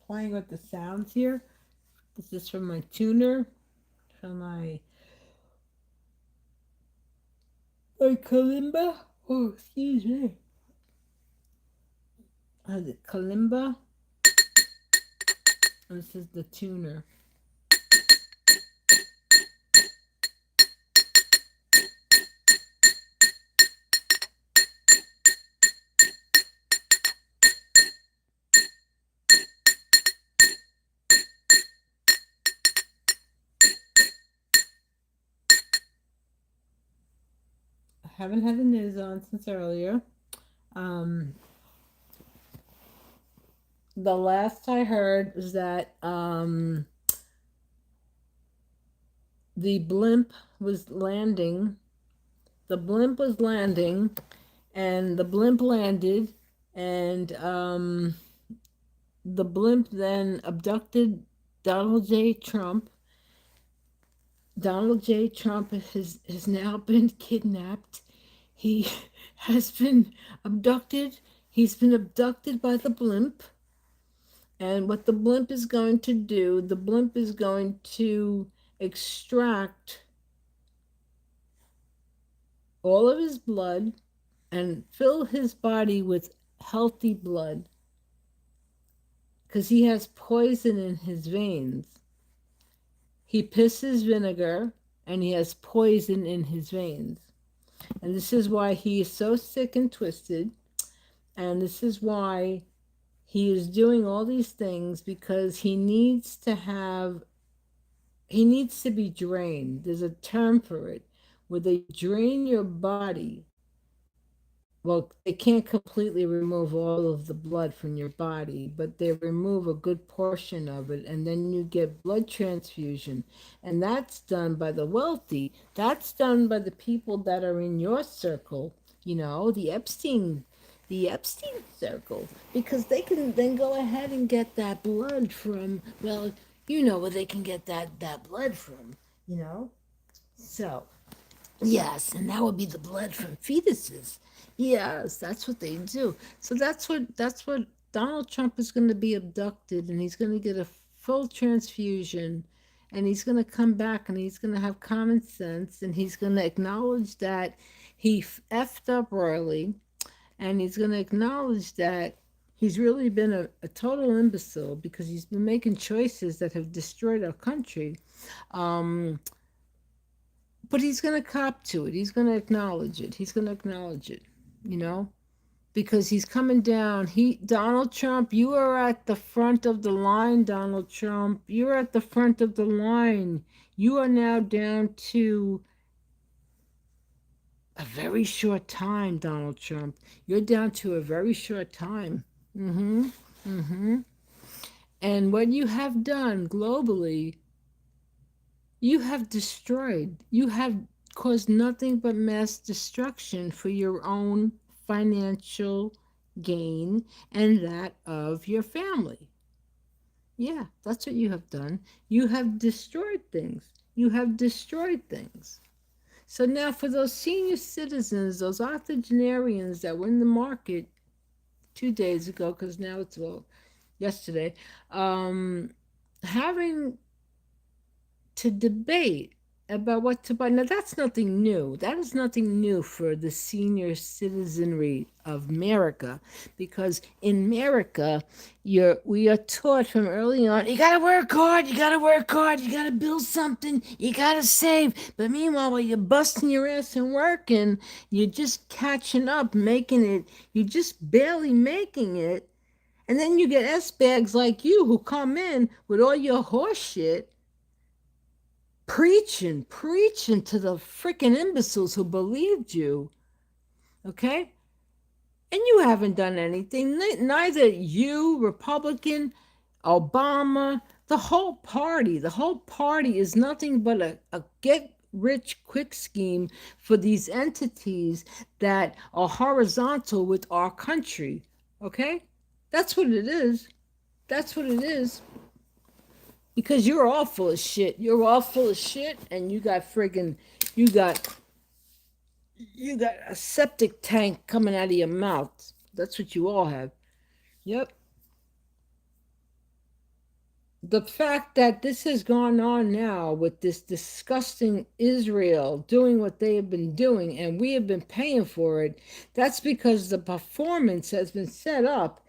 playing with the sounds here. This is from my tuner, from my kalimba. Oh, excuse me. The kalimba. And this is the tuner. I haven't had the news on since earlier. Um, the last I heard was that the blimp was landing. The blimp was landing, and the blimp landed, and the blimp then abducted Donald J. Trump. Donald J. Trump has now been kidnapped. He has been abducted. He's been abducted by the blimp. And what the blimp is going to do, the blimp is going to extract all of his blood and fill his body with healthy blood because he has poison in his veins. He pisses vinegar and he has poison in his veins. And this is why he is so sick and twisted. And this is why he is doing all these things because he needs to be drained. There's a term for it where they drain your body. Well, they can't completely remove all of the blood from your body, but they remove a good portion of it, and then you get blood transfusion. And that's done by the wealthy. That's done by the people that are in your circle, the Epstein circle, because they can then go ahead and get that blood from, well, you know where they can get that blood from, you know? So, yes, and that would be the blood from fetuses. Yes, that's what they do. So that's what Donald Trump is going to be abducted, and he's going to get a full transfusion, and he's going to come back, and he's going to have common sense, and he's going to acknowledge that he effed up royally, and he's going to acknowledge that he's really been a total imbecile because he's been making choices that have destroyed our country. Um, but he's going to cop to it. He's going to acknowledge it. He's going to acknowledge it, you know, because he's coming down. Donald Trump, you are at the front of the line, Donald Trump. You're at the front of the line. You are now down to a very short time, Donald Trump. You're down to a very short time. Mm-hmm. Mm-hmm. And what you have done globally, you have destroyed, you have caused nothing but mass destruction for your own financial gain and that of your family. Yeah, that's what you have done. You have destroyed things. You have destroyed things. So now, for those senior citizens, those octogenarians that were in the market 2 days ago, because now it's, well, yesterday, having to debate about what to buy. Now, that's nothing new. That is nothing new for the senior citizenry of America, because in America, we are taught from early on, you gotta work hard, you gotta work hard, you gotta build something, you gotta save. But meanwhile, while you're busting your ass and working, you're just catching up, making it, you're just barely making it. And then you get S bags like you who come in with all your horse shit preaching to the freaking imbeciles who believed you, okay? And you haven't done anything. Neither you, Republican, Obama, the whole party is nothing but a get rich quick scheme for these entities that are horizontal with our country, okay? That's what it is. That's what it is. Because you're all full of shit. You're all full of shit, and you got you got a septic tank coming out of your mouth. That's what you all have. Yep. The fact that this has gone on now with this disgusting Israel doing what they have been doing and we have been paying for it, that's because the performance has been set up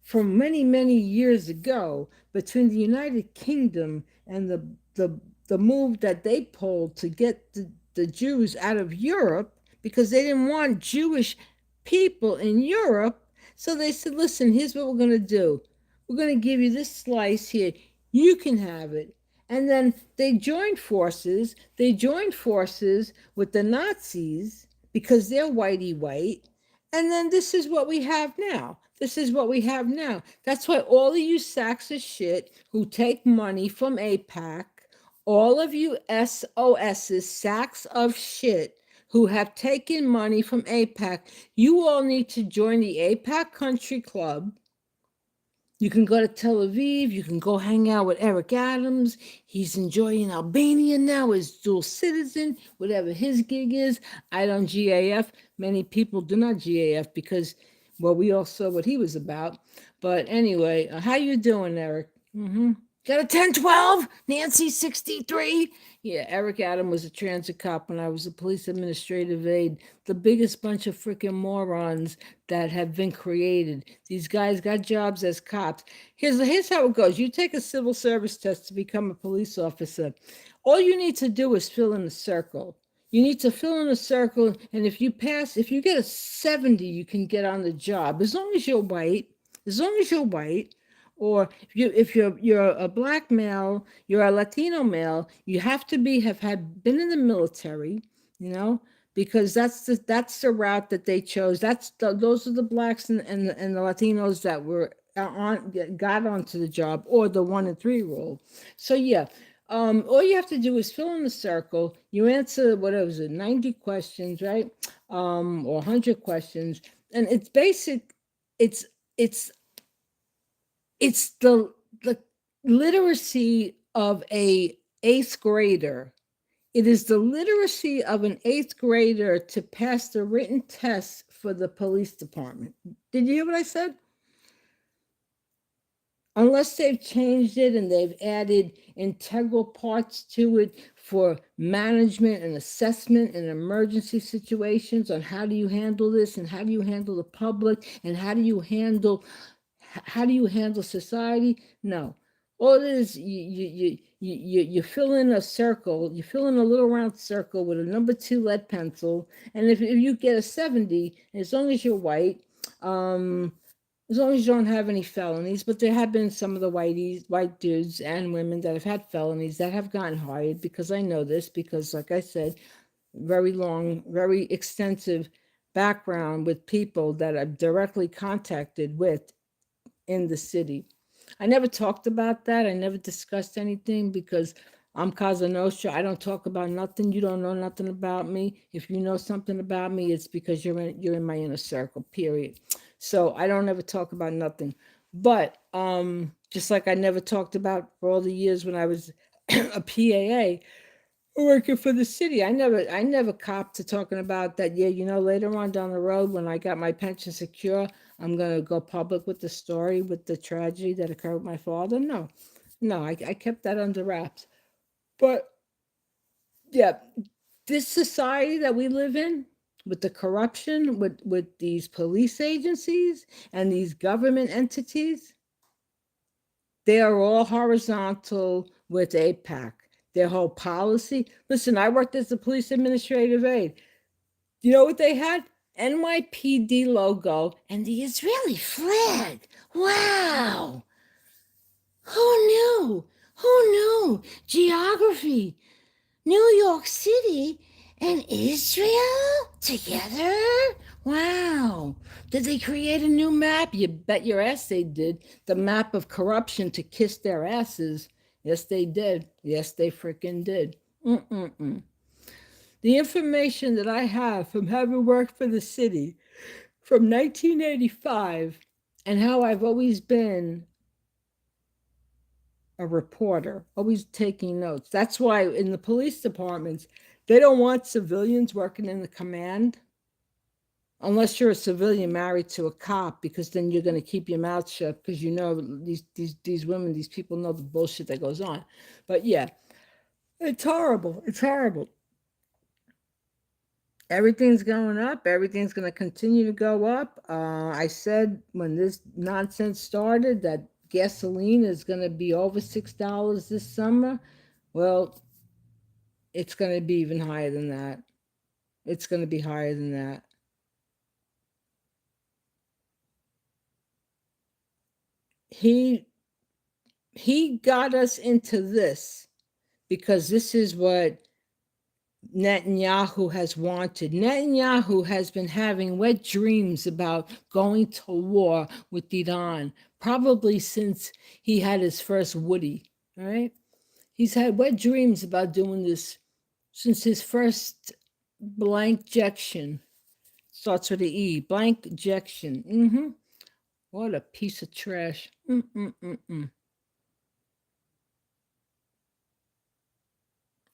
from many, many years ago between the United Kingdom and the move that they pulled to get the Jews out of Europe because they didn't want Jewish people in Europe. So they said, listen, here's what we're going to do. We're going to give you this slice here. You can have it. And then they joined forces. They joined forces with the Nazis because they're whitey white. And then this is what we have now. This is what we have now. That's why all of you sacks of shit who take money from APAC, all of you SOSs, sacks of shit who have taken money from APAC, you all need to join the APAC Country Club. You can go to Tel Aviv. You can go hang out with Eric Adams. He's enjoying Albania now as dual citizen, whatever his gig is. I don't GAF. Many people do not GAF because, well, we all saw what he was about. But anyway, how you doing, Eric? Got a 1012? Nancy 63? Yeah, Eric Adam was a transit cop when I was a police administrative aide. The biggest bunch of freaking morons that have been created. These guys got jobs as cops. Here's how it goes. You take a civil service test to become a police officer. All you need to do is fill in the circle. You need to fill in a circle, and if you pass, if you get a 70, you can get on the job. As long as you're white, as long as you're white, or if you're a black male, you're a Latino male, you have to have had been in the military, you know, because that's the route that they chose. Those are the blacks and the Latinos that were got onto the job, or the 1 in 3 rule. So yeah, all you have to do is fill in the circle. You answer whatever was it, 90 questions, right? Or 100 questions, and it's basic. It's it's it's the literacy of a eighth grader. It is the literacy of an eighth grader to pass the written test for the police department. Did you hear what I said? Unless they've changed it and they've added integral parts to it for management and assessment in emergency situations on how do you handle this and how do you handle the public and how do you handle society? No. All it is, you fill in a circle, you fill in a little round circle with a number 2 lead pencil, and if you get a 70, as long as you're white, um, as long as you don't have any felonies, but there have been some of the white dudes and women that have had felonies that have gotten hired, because I know this, because like I said, very long, very extensive background with people that I've directly contacted with in the city. I never talked about that. I never discussed anything because I'm Casa Nostra. I don't talk about nothing. You don't know nothing about me. If you know something about me, it's because you're in my inner circle. Period. So I don't ever talk about nothing. But just like I never talked about for all the years when I was a PAA working for the city. I never copped to talking about that. Yeah, later on down the road when I got my pension secure, I'm gonna go public with the story with the tragedy that occurred with my father. No, no, I kept that under wraps. But yeah, this society that we live in, with the corruption, with these police agencies and these government entities, they are all horizontal with APAC. Their whole policy. Listen, I worked as a police administrative aide. You know what they had? NYPD logo and the Israeli flag. Wow. Who knew? Who knew? Geography. New York City and Israel together? Wow. Did they create a new map? You bet your ass they did. The map of corruption to kiss their asses. Yes, they did. Yes, they freaking did. Mm-mm-mm. The information that I have from having worked for the city from 1985 and how I've always been a reporter, always taking notes. That's why in the police departments, they don't want civilians working in the command. unless you're a civilian married to a cop, because then you're going to keep your mouth shut because you know these women, these people know the bullshit that goes on. But yeah, it's horrible. It's horrible. Everything's going up. Everything's going to continue to go up. I said when this nonsense started that gasoline is going to be over $6 this summer. Well, it's going to be even higher than that. It's going to be higher than that. He got us into this because this is what Netanyahu has wanted. Netanyahu has been having wet dreams about going to war with Iran, probably since he had his first Woody, right? He's had wet dreams about doing this since his first blank ejection. Starts with an E, blank ejection. What a piece of trash.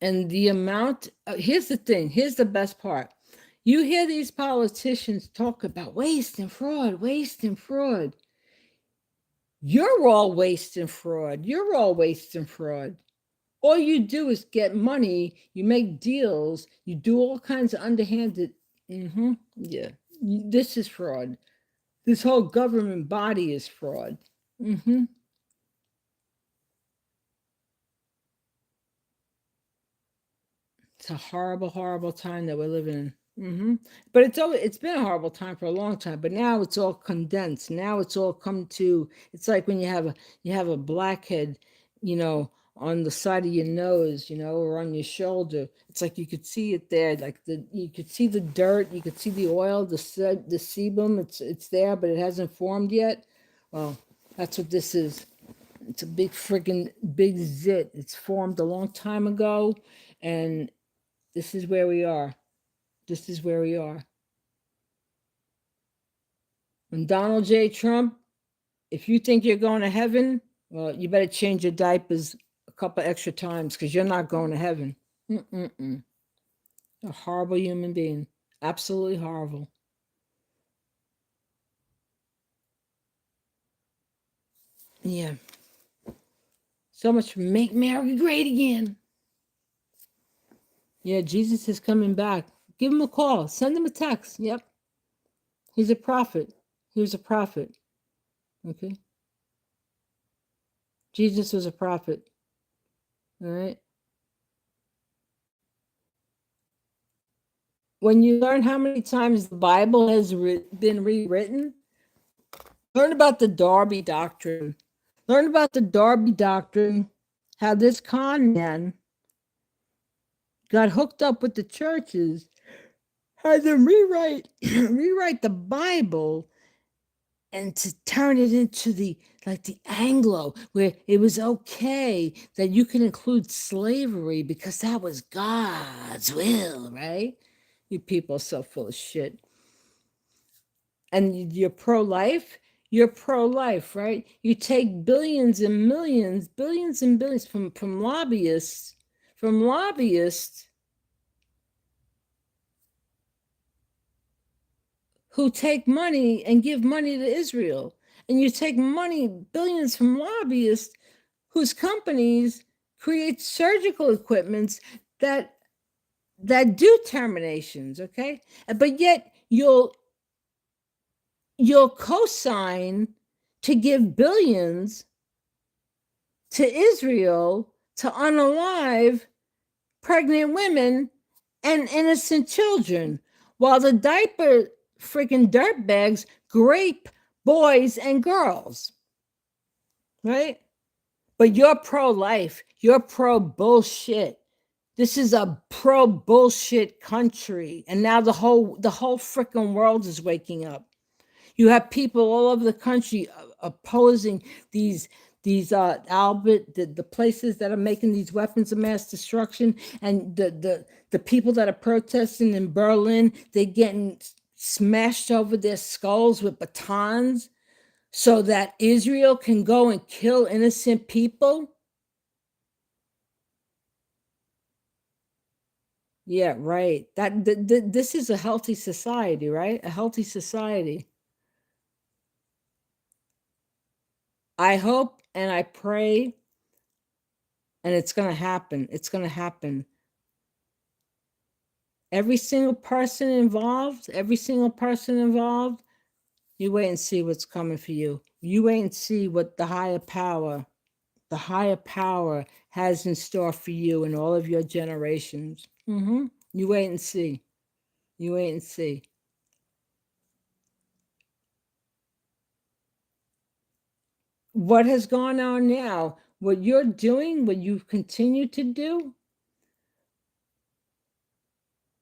And the amount, here's the thing, here's the best part. You hear these politicians talk about waste and fraud, waste and fraud. You're all waste and fraud. You're all waste and fraud. All you do is get money, you make deals, you do all kinds of underhanded, yeah. This is fraud. This whole government body is fraud. It's a horrible, horrible time that we're living in. But it's been a horrible time for a long time. But now it's all condensed. Now it's all come to. It's like when you have a blackhead, you know, on the side of your nose, you know, or on your shoulder. It's like you could see it there. Like you could see the dirt, you could see the oil, the sebum. It's there, but it hasn't formed yet. Well, that's what this is. It's a big freaking big zit. It's formed a long time ago, and this is where we are. This is where we are. When Donald J. Trump, if you think you're going to heaven, well, you better change your diapers a couple extra times because you're not going to heaven. A horrible human being. Absolutely horrible. Yeah. So much for make America great again. Yeah, Jesus is coming back. Give him a call. Send him a text. Yep. He's a prophet. He was a prophet. Okay. Jesus was a prophet. All right. When you learn how many times the Bible has been rewritten, learn about the Darby Doctrine. Learn about the Darby Doctrine, how this con man got hooked up with the churches, had them rewrite the Bible and to turn it into the Anglo, where it was okay that you can include slavery because that was God's will, right? You people are so full of shit. And you're pro-life, right? You take billions and millions, billions and billions from lobbyists, who take money and give money to Israel. And you take money, billions from lobbyists whose companies create surgical equipments that do terminations, okay? But yet you'll co-sign to give billions to Israel to unalive pregnant women and innocent children, while the diaper freaking dirtbags grape boys and girls, right? But you're pro-life, you're pro-bullshit. This is a pro-bullshit country, and now the whole freaking world is waking up. You have people all over the country opposing these Albert, the places that are making these weapons of mass destruction, and the people that are protesting in Berlin, they're getting smashed over their skulls with batons so that Israel can go and kill innocent people. Yeah, right. This is a healthy society, right? A healthy society. I hope and I pray, and it's going to happen. It's going to happen. Every single person involved, you wait and see what's coming for you. You wait and see what the higher power has in store for you and all of your generations. You wait and see. You wait and see. What has gone on now, what you're doing, what you continue to do,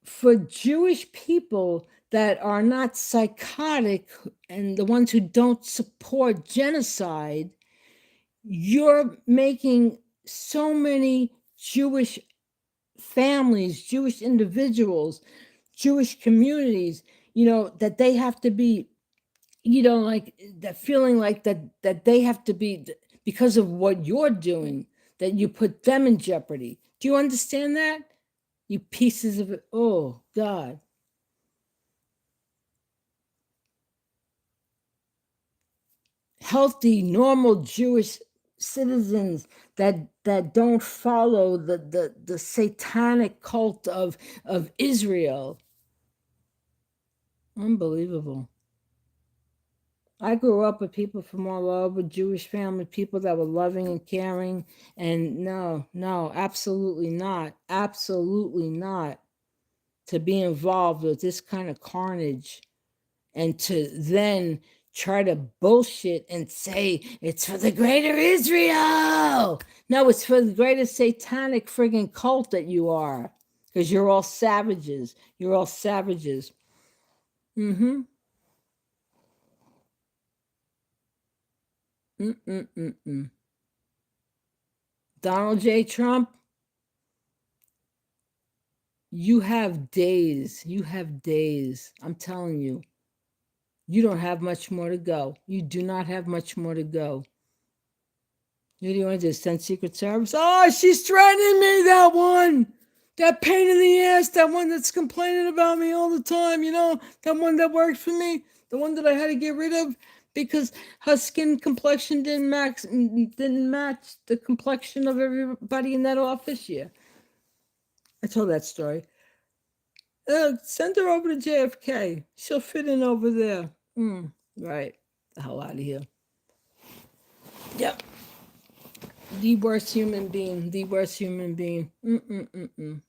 for Jewish people that are not psychotic and the ones who don't support genocide, you're making so many Jewish families, Jewish individuals, Jewish communities, that they have to be, like that feeling like that they have to be because of what you're doing, that you put them in jeopardy. Do you understand that? You pieces of it. Oh, God. Healthy, normal Jewish citizens that don't follow the satanic cult of Israel. Unbelievable. I grew up with people from all over, Jewish family, people that were loving and caring. And no, no, absolutely not. Absolutely not. To be involved with this kind of carnage and to then try to bullshit and say it's for the greater Israel. No, it's for the greater satanic friggin' cult that you are. Because you're all savages. You're all savages. Mm-hmm. Mm-mm-mm-mm. Donald J. Trump, you have days. You have days. I'm telling you, you don't have much more to go. You do not have much more to go. What do you want to do? Send Secret Service? Oh, she's threatening me, that one. That pain in the ass, that one that's complaining about me all the time, that one that worked for me, the one that I had to get rid of because her skin complexion didn't match the complexion of everybody in that office. Yeah, I told that story. Send her over to JFK. She'll fit in over there. Right. The hell out of here. Yep. The worst human being. The worst human being. Mm-mm-mm-mm.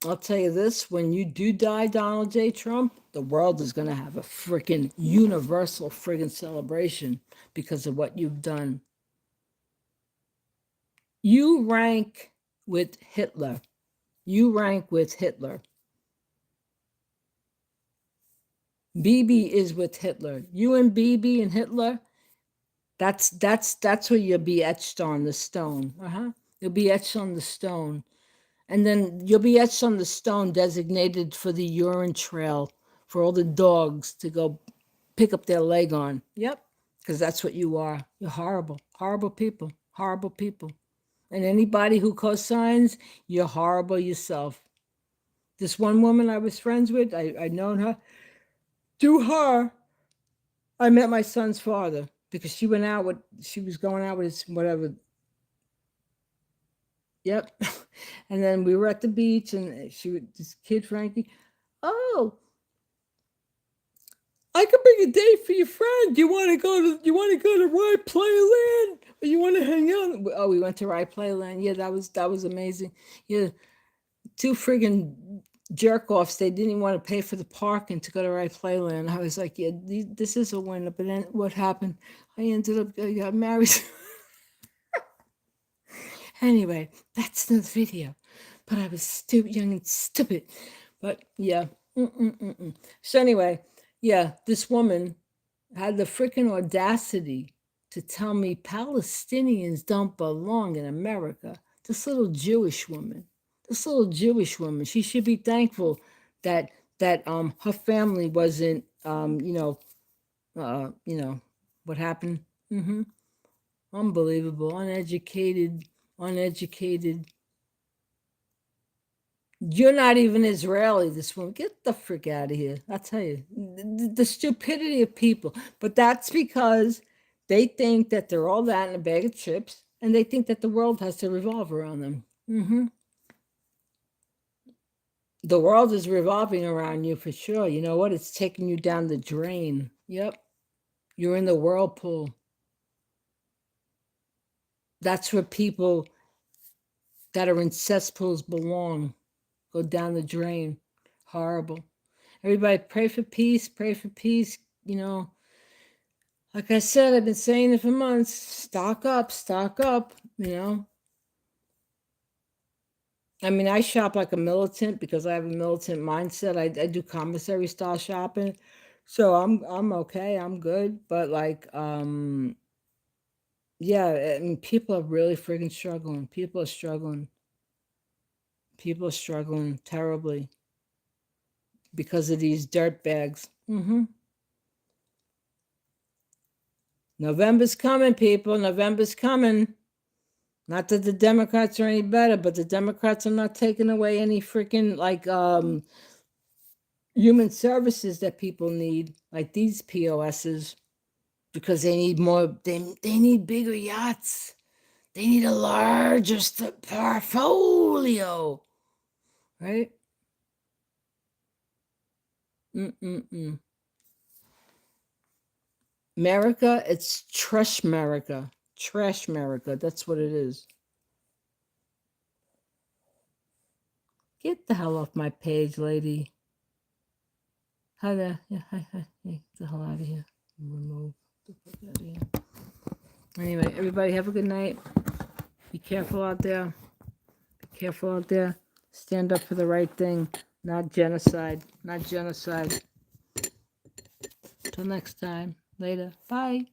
I'll tell you this, when you do die, Donald J. Trump, the world is going to have a freaking universal friggin' celebration because of what you've done. You rank with Hitler. You rank with Hitler. Bibi is with Hitler. You and Bibi and Hitler, that's where you'll be etched on the stone. You'll be etched on the stone. And then you'll be etched on the stone designated for the urine trail for all the dogs to go pick up their leg on. Yep. Because that's what you are. You're horrible. Horrible people. Horrible people. And anybody who co-signs, you're horrible yourself. This one woman I was friends with, I'd known her. Through her, I met my son's father because she was going out with his whatever. Yep. And then we were at the beach and this kid, Frankie, oh, I could bring a date for your friend. You want to go to Rye Playland? Or you want to hang out? Oh, we went to Rye Playland. Yeah, that was amazing. Yeah, two friggin' jerk offs. They didn't even want to pay for the parking to go to Rye Playland. I was like, yeah, this is a winner. But then what happened? I ended up got married. Anyway, that's the video. But I was stupid, young and stupid. But yeah. Mm-mm-mm-mm. So anyway, yeah, this woman had the freaking audacity to tell me Palestinians don't belong in America. This little Jewish woman. This little Jewish woman. She should be thankful that her family wasn't what happened. Unbelievable. Uneducated. You're not even Israeli, this woman. Get the frick out of here. I'll tell you. The stupidity of people. But that's because they think that they're all that in a bag of chips, and they think that the world has to revolve around them. The world is revolving around you for sure. You know what? It's taking you down the drain. Yep. You're in the whirlpool. That's where people that are in cesspools belong. Go down the drain. Horrible. Everybody pray for peace, pray for peace. You know, like I said, I've been saying it for months. Stock up, you know. I mean, I shop like a militant because I have a militant mindset. I do commissary style shopping. So I'm okay, I'm good. But like, yeah, I mean, people are really freaking struggling. People are struggling. People are struggling terribly because of these dirt bags. November's coming, people. November's coming. Not that the Democrats are any better, but the Democrats are not taking away any freaking like human services that people need, like these POSs, because they need more. They need bigger yachts. They need a larger portfolio, right? Mm-mm-mm. America, it's trash America. Trash America. That's what it is. Get the hell off my page, lady. Hi there. Yeah, hi. Hey, get the hell out of here. Remove the fuck out of here. Anyway, everybody have a good night. Be careful out there. Be careful out there. Stand up for the right thing. Not genocide. Not genocide. Till next time. Later. Bye.